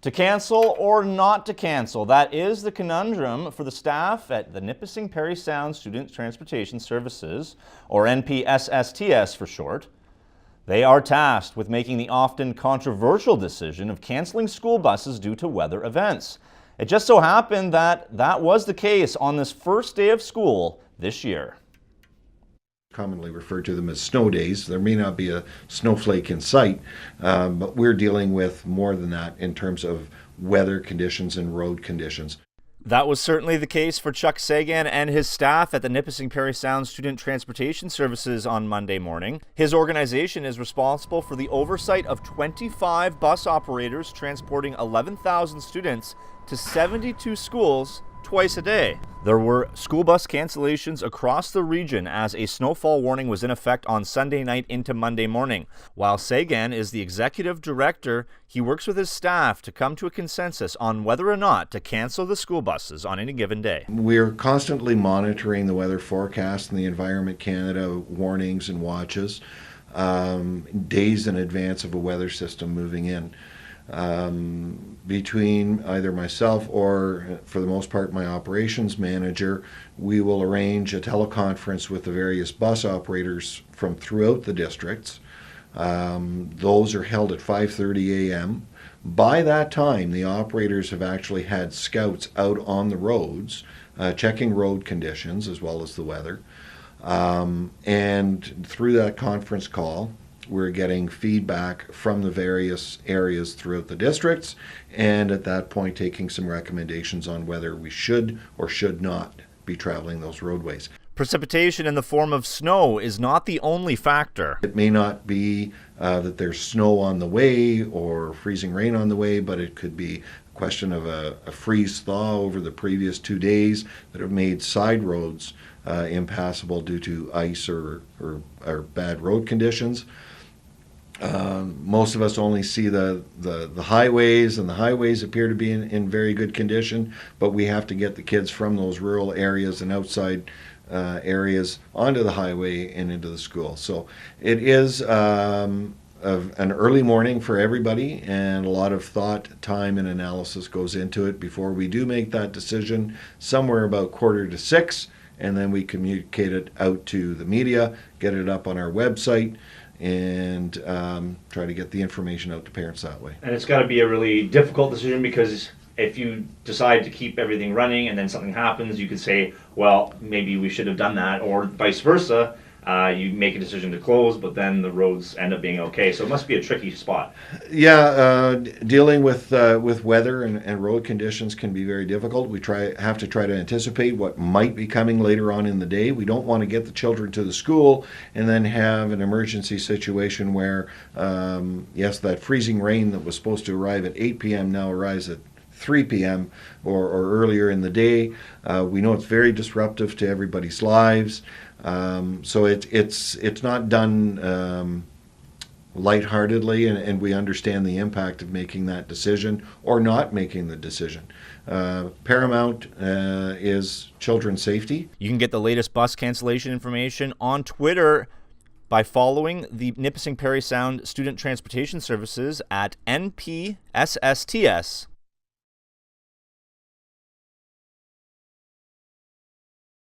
To cancel or not to cancel, that is the conundrum for the staff at the Nipissing Parry Sound Student Transportation Services, or NPSSTS for short. They are tasked with making the often controversial decision of canceling school buses due to weather events. It just so happened that that was the case on this first day of school this year. Commonly referred to them as snow days. There may not be a snowflake in sight, but we're dealing with more than that in terms of weather conditions and road conditions. That was certainly the case for Chuck Seguin and his staff at the Nipissing Parry Sound Student Transportation Services on Monday morning. His organization is responsible for the oversight of 25 bus operators transporting 11,000 students to 72 schools twice a day. There were school bus cancellations across the region as a snowfall warning was in effect on Sunday night into Monday morning. While Seguin is the executive director, he works with his staff to come to a consensus on whether or not to cancel the school buses on any given day. We're constantly monitoring the weather forecast and the Environment Canada warnings and watches days in advance of a weather system moving in. Between either myself or, for the most part, my operations manager, we will arrange a teleconference with the various bus operators from throughout the districts. Those are held at 5:30 a.m. By that time, the operators have actually had scouts out on the roads, checking road conditions as well as the weather. And through that conference call, we're getting feedback from the various areas throughout the districts, and at that point taking some recommendations on whether we should or should not be traveling those roadways. Precipitation in the form of snow is not the only factor. It may not be that there's snow on the way or freezing rain on the way, but it could be a question of a freeze-thaw over the previous 2 days that have made side roads impassable due to ice or bad road conditions. Most of us only see the highways, and the highways appear to be in very good condition, but we have to get the kids from those rural areas and outside areas onto the highway and into the school. So it is an early morning for everybody, and a lot of thought, time, and analysis goes into it before we do make that decision, somewhere about 5:45, and then we communicate it out to the media, get it up on our website, and try to get the information out to parents that way. And it's got to be a really difficult decision, because if you decide to keep everything running and then something happens, you could say, well, maybe we should have done that, or vice versa. You make a decision to close, but then the roads end up being okay. So it must be a tricky spot. Yeah, dealing with weather and road conditions can be very difficult. We have to try to anticipate what might be coming later on in the day. We don't want to get the children to the school and then have an emergency situation where, yes, that freezing rain that was supposed to arrive at 8 p.m. now arrives at 3 p.m. or earlier in the day. We know it's very disruptive to everybody's lives. So it's not done lightheartedly, and we understand the impact of making that decision or not making the decision. Paramount is children's safety. You can get the latest bus cancellation information on Twitter by following the Nipissing Parry Sound Student Transportation Services at NPSSTS.